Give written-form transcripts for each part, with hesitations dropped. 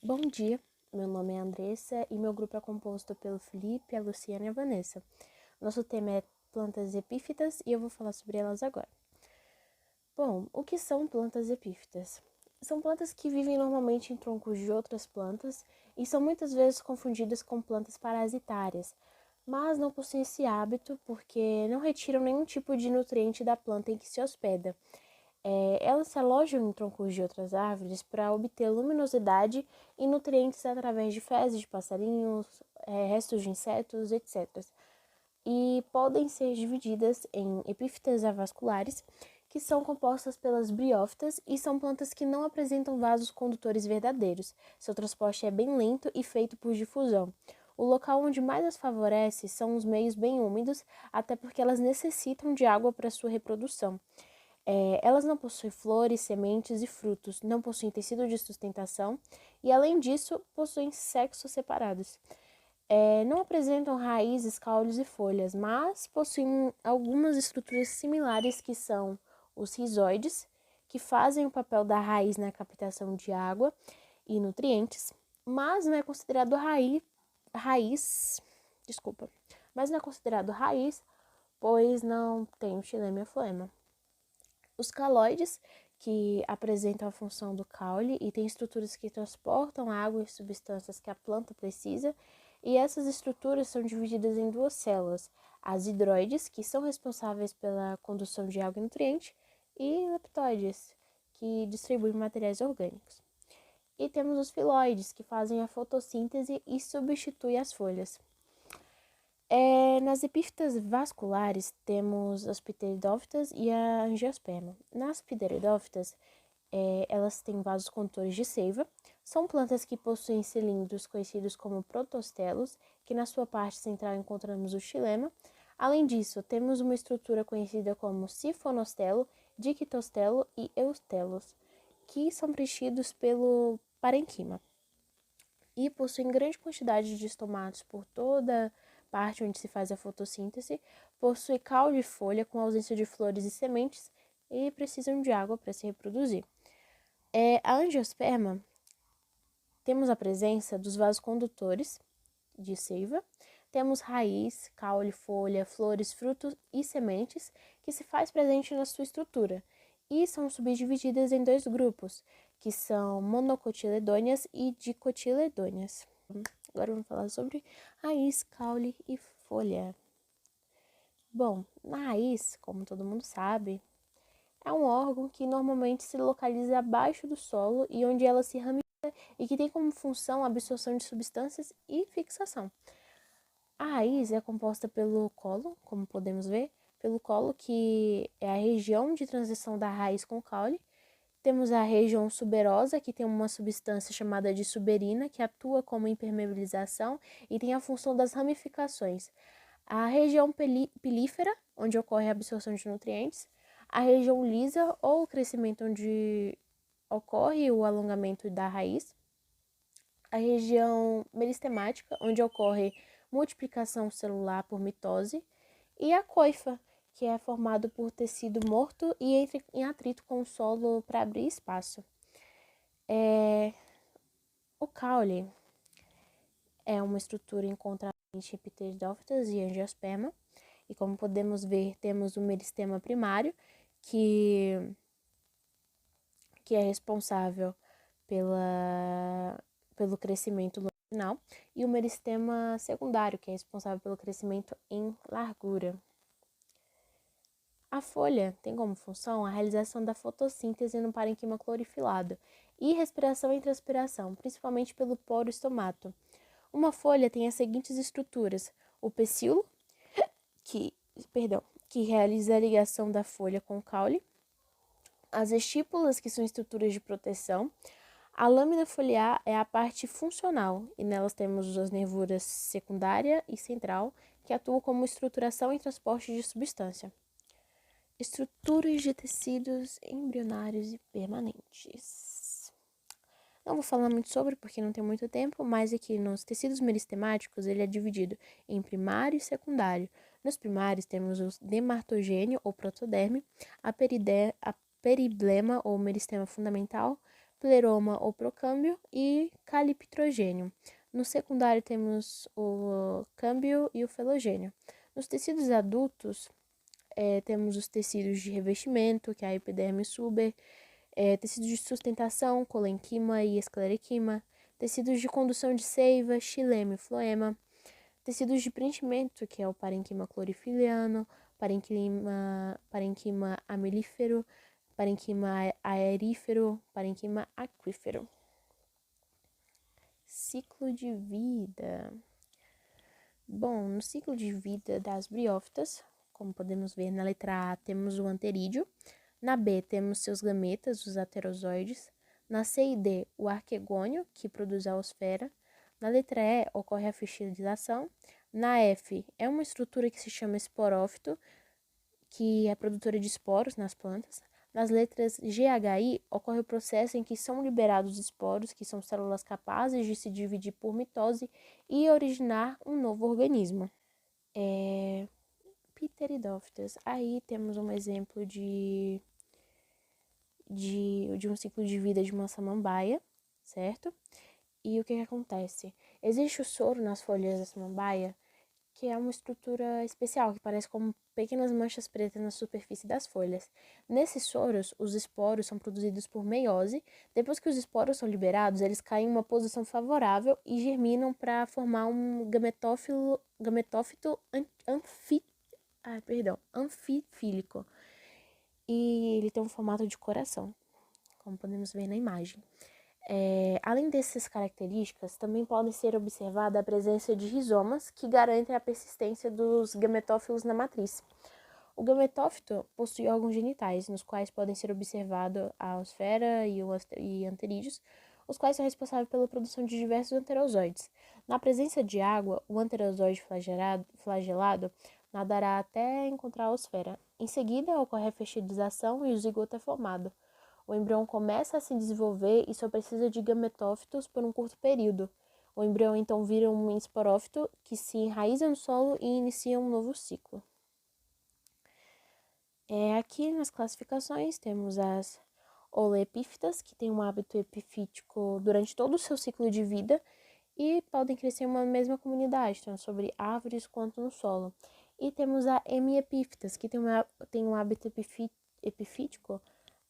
Bom dia, meu nome é Andressa e meu grupo é composto pelo Felipe, a Luciana e a Vanessa. Nosso tema é plantas epífitas e eu vou falar sobre elas agora. Bom, o que são plantas epífitas? São plantas que vivem normalmente em troncos de outras plantas e são muitas vezes confundidas com plantas parasitárias, mas não possuem esse hábito porque não retiram nenhum tipo de nutriente da planta em que se hospeda. Elas se alojam em troncos de outras árvores para obter luminosidade e nutrientes através de fezes de passarinhos, restos de insetos, etc. E podem ser divididas em epífitas avasculares, que são compostas pelas briófitas e são plantas que não apresentam vasos condutores verdadeiros. Seu transporte é bem lento e feito por difusão. O local onde mais as favorece são os meios bem úmidos, até porque elas necessitam de água para sua reprodução. Elas não possuem flores, sementes e frutos, não possuem tecido de sustentação e, além disso, possuem sexos separados. Não apresentam raízes, caules e folhas, mas possuem algumas estruturas similares que são os rizóides, que fazem o papel da raiz na captação de água e nutrientes, mas não é considerado raiz, desculpa, mas não é considerado raiz, pois não tem o xilema e a floema. Os caloides, que apresentam a função do caule e têm estruturas que transportam água e substâncias que a planta precisa, e essas estruturas são divididas em duas células, as hidroides, que são responsáveis pela condução de água e nutriente, e leptoides, que distribuem materiais orgânicos. E temos os filóides, que fazem a fotossíntese e substituem as folhas. Nas epífitas vasculares temos as pteridófitas e a angiosperma. Nas pteridófitas, elas têm vasos condutores de seiva. São plantas que possuem cilindros conhecidos como protostelos, que na sua parte central encontramos o xilema. Além disso, temos uma estrutura conhecida como sifonostelo, dictostelo e eustelos, que são preenchidos pelo parênquima e possuem grande quantidade de estomatos por toda parte onde se faz a fotossíntese, possui caule e folha com ausência de flores e sementes e precisam de água para se reproduzir. A angiosperma, temos a presença dos vasos condutores de seiva, temos raiz, caule, folha, flores, frutos e sementes que se faz presente na sua estrutura e são subdivididas em dois grupos, que são monocotiledôneas e dicotiledôneas. Agora vamos falar sobre raiz, caule e folha. Bom, na raiz, como todo mundo sabe, é um órgão que normalmente se localiza abaixo do solo e onde ela se ramifica e que tem como função a absorção de substâncias e fixação. A raiz é composta pelo colo, como podemos ver, pelo colo, que é a região de transição da raiz com o caule. Temos a região suberosa, que tem uma substância chamada de suberina, que atua como impermeabilização e tem a função das ramificações. A região pilífera, onde ocorre a absorção de nutrientes. A região lisa, ou o crescimento onde ocorre o alongamento da raiz. A região meristemática, onde ocorre multiplicação celular por mitose. E a coifa, que é formado por tecido morto e entra em atrito com o solo para abrir espaço. O caule é uma estrutura encontrada em pteridófitas e angiosperma. E como podemos ver, temos o meristema primário, que é responsável pelo crescimento longitudinal, e o meristema secundário, que é responsável pelo crescimento em largura. A folha tem como função a realização da fotossíntese no parênquima clorofilado e respiração e transpiração, principalmente pelo poro estomato. Uma folha tem as seguintes estruturas: o pecíolo, que realiza a ligação da folha com o caule, as estípulas, que são estruturas de proteção. A lâmina foliar é a parte funcional, e nelas temos as nervuras secundária e central, que atuam como estruturação e transporte de substância. Estruturas de tecidos embrionários e permanentes. Não vou falar muito sobre, porque não tem muito tempo, mas aqui nos tecidos meristemáticos ele é dividido em primário e secundário. Nos primários temos o dermatogênio ou protoderme, a periblema ou meristema fundamental, pleroma ou procâmbio e caliptrogênio. No secundário temos o câmbio e o felogênio. Nos tecidos adultos, temos os tecidos de revestimento, que é a epiderme suber, tecidos de sustentação, colenquima e esclerequima, tecidos de condução de seiva, xilema e floema, tecidos de preenchimento, que é o parênquima clorifiliano, parênquima amelífero, parênquima aerífero, parênquima aquífero. Ciclo de vida. Bom, no ciclo de vida das briófitas, como podemos ver na letra A, temos o anterídeo, na B temos seus gametas, os aterozoides, na C e D, o arquegônio, que produz a osfera, na letra E ocorre a fertilização, na F é uma estrutura que se chama esporófito, que é produtora de esporos nas plantas. Nas letras G, H, I, ocorre o processo em que são liberados esporos, que são células capazes de se dividir por mitose e originar um novo organismo. Pteridófitas. Aí temos um exemplo de um ciclo de vida de uma samambaia, certo? E o que acontece? Existe o soro nas folhas da samambaia, que é uma estrutura especial, que parece como pequenas manchas pretas na superfície das folhas. Nesses soros, os esporos são produzidos por meiose. Depois que os esporos são liberados, eles caem em uma posição favorável e germinam para formar um gametófito anfifílico. E ele tem um formato de coração, como podemos ver na imagem. Além dessas características, também pode ser observada a presença de rizomas que garantem a persistência dos gametófilos na matriz. O gametófito possui órgãos genitais, nos quais podem ser observados a osfera e anterídeos, os quais são responsáveis pela produção de diversos anterozoides. Na presença de água, o anterozoide flagelado nadará até encontrar a osfera. Em seguida, ocorre a fertilização e o zigoto é formado. O embrião começa a se desenvolver e só precisa de gametófitos por um curto período. O embrião então vira um esporófito que se enraiza no solo e inicia um novo ciclo. Aqui nas classificações temos as oleepífitas, que têm um hábito epifítico durante todo o seu ciclo de vida e podem crescer em uma mesma comunidade, tanto sobre árvores quanto no solo. E temos a hemiepífitas, que tem um hábito epifítico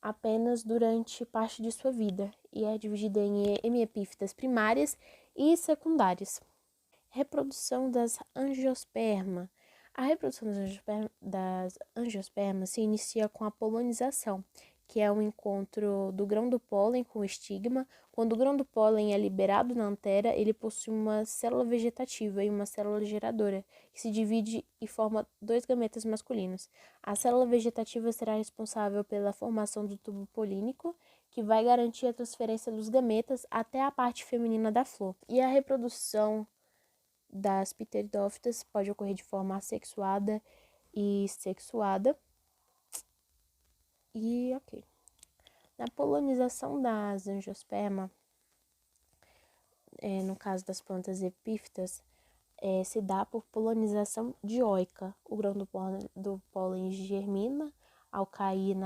apenas durante parte de sua vida e é dividida em hemiepífitas primárias e secundárias. Reprodução das angiospermas. A reprodução das angiospermas se inicia com a polinização, que é o encontro do grão do pólen com o estigma. Quando o grão do pólen é liberado na antera, ele possui uma célula vegetativa e uma célula geradora, que se divide e forma dois gametas masculinos. A célula vegetativa será responsável pela formação do tubo polínico, que vai garantir a transferência dos gametas até a parte feminina da flor. E a reprodução das pteridófitas pode ocorrer de forma assexuada e sexuada. E ok. Na polinização das angiospermas, no caso das plantas epífitas, se dá por polinização dioica. O grão do pólen germina ao cair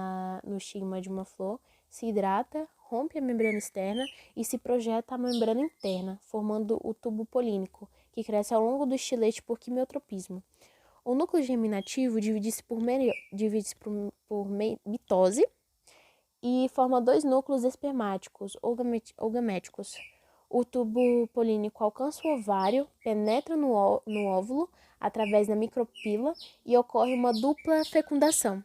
no estigma de uma flor, se hidrata, rompe a membrana externa e se projeta a membrana interna, formando o tubo polínico, que cresce ao longo do estilete por quimiotropismo. O núcleo germinativo divide-se por mitose e forma dois núcleos espermáticos ou gaméticos. O tubo polínico alcança o ovário, penetra no óvulo através da micropila e ocorre uma dupla fecundação.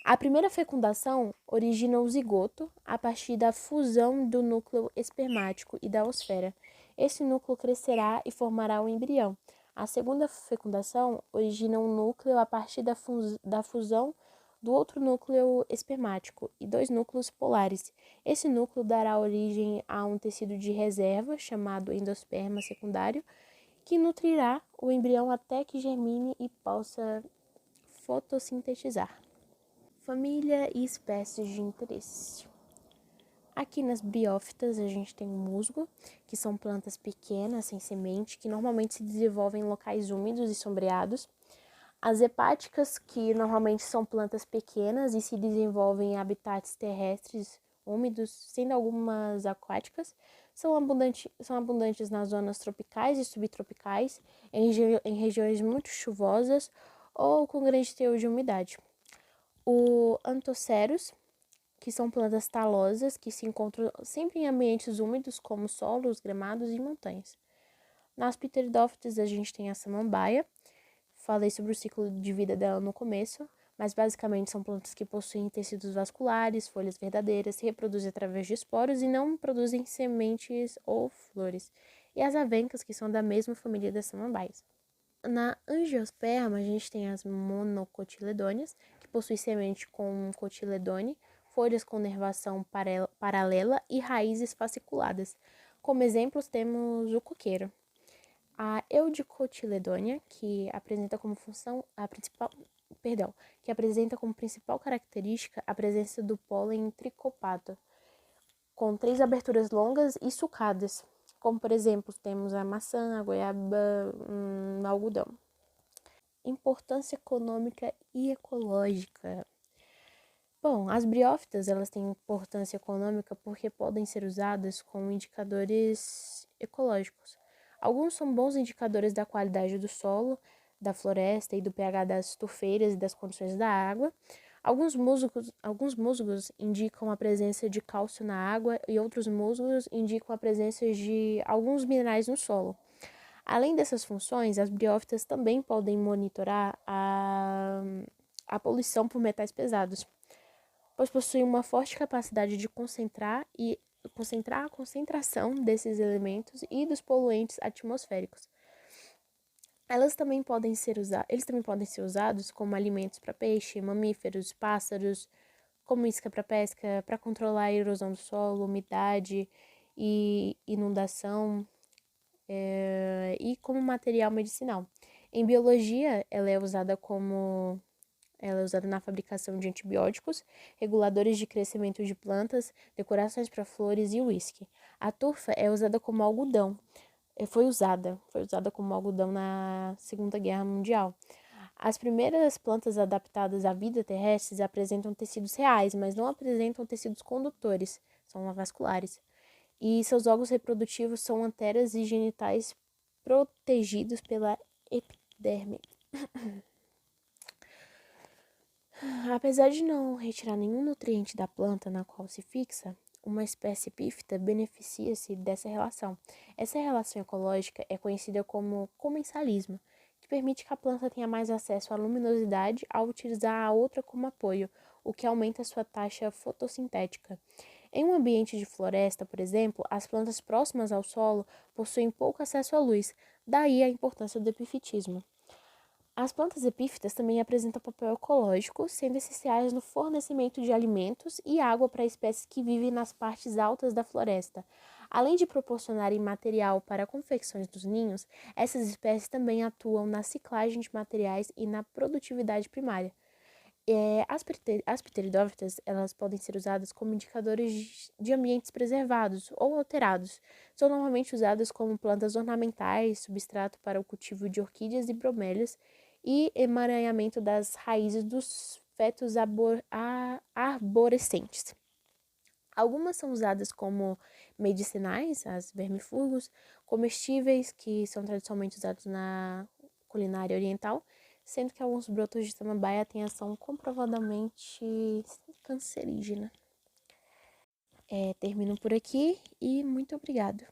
A primeira fecundação origina o zigoto a partir da fusão do núcleo espermático e da osfera. Esse núcleo crescerá e formará o embrião. A segunda fecundação origina um núcleo a partir da fusão do outro núcleo espermático e dois núcleos polares. Esse núcleo dará origem a um tecido de reserva, chamado endosperma secundário, que nutrirá o embrião até que germine e possa fotossintetizar. Família e espécies de interesse. Aqui nas briófitas a gente tem o musgo, que são plantas pequenas, sem semente, que normalmente se desenvolvem em locais úmidos e sombreados. As hepáticas, que normalmente são plantas pequenas e se desenvolvem em habitats terrestres úmidos, sendo algumas aquáticas. São abundantes nas zonas tropicais e subtropicais, em regiões muito chuvosas ou com grande teor de umidade. O Anthocerus, que são plantas talosas que se encontram sempre em ambientes úmidos, como solos, gramados e montanhas. Nas pteridófitas, a gente tem a samambaia. Falei sobre o ciclo de vida dela no começo, mas basicamente são plantas que possuem tecidos vasculares, folhas verdadeiras, se reproduzem através de esporos e não produzem sementes ou flores. E as avencas, que são da mesma família das samambaias. Na angiosperma, a gente tem as monocotiledôneas, que possuem semente com cotiledone, folhas com nervação paralela e raízes fasciculadas. Como exemplos, temos o coqueiro. A eudicotiledônia, que apresenta como principal característica a presença do pólen tricopato, com 3 aberturas longas e sucadas, como por exemplo temos a maçã, a goiaba, o algodão. Importância econômica e ecológica. Bom, as briófitas, elas têm importância econômica porque podem ser usadas como indicadores ecológicos. Alguns são bons indicadores da qualidade do solo, da floresta e do pH das tufeiras e das condições da água. Alguns musgos indicam a presença de cálcio na água e outros musgos indicam a presença de alguns minerais no solo. Além dessas funções, as briófitas também podem monitorar a poluição por metais pesados, pois possuem uma forte capacidade de concentrar a concentração desses elementos e dos poluentes atmosféricos. Eles também podem ser usados como alimentos para peixe, mamíferos, pássaros, como isca para pesca, para controlar a erosão do solo, umidade e inundação, e como material medicinal. Em biologia, ela é usada na fabricação de antibióticos, reguladores de crescimento de plantas, decorações para flores e uísque. A turfa é usada como algodão. Foi usada como algodão na Segunda Guerra Mundial. As primeiras plantas adaptadas à vida terrestre apresentam tecidos reais, mas não apresentam tecidos condutores, são avasculares. E seus órgãos reprodutivos são anteras e genitais protegidos pela epiderme. Apesar de não retirar nenhum nutriente da planta na qual se fixa, uma espécie epífita beneficia-se dessa relação. Essa relação ecológica é conhecida como comensalismo, que permite que a planta tenha mais acesso à luminosidade ao utilizar a outra como apoio, o que aumenta sua taxa fotossintética. Em um ambiente de floresta, por exemplo, as plantas próximas ao solo possuem pouco acesso à luz, daí a importância do epifitismo. As plantas epífitas também apresentam papel ecológico, sendo essenciais no fornecimento de alimentos e água para espécies que vivem nas partes altas da floresta. Além de proporcionarem material para a confecção dos ninhos, essas espécies também atuam na ciclagem de materiais e na produtividade primária. As pteridófitas, elas podem ser usadas como indicadores de ambientes preservados ou alterados. São normalmente usadas como plantas ornamentais, substrato para o cultivo de orquídeas e bromélias e emaranhamento das raízes dos fetos arborescentes. Algumas são usadas como medicinais, as vermifugos, comestíveis, que são tradicionalmente usados na culinária oriental, sendo que alguns brotos de samambaia têm ação comprovadamente cancerígena. Termino por aqui e muito obrigado.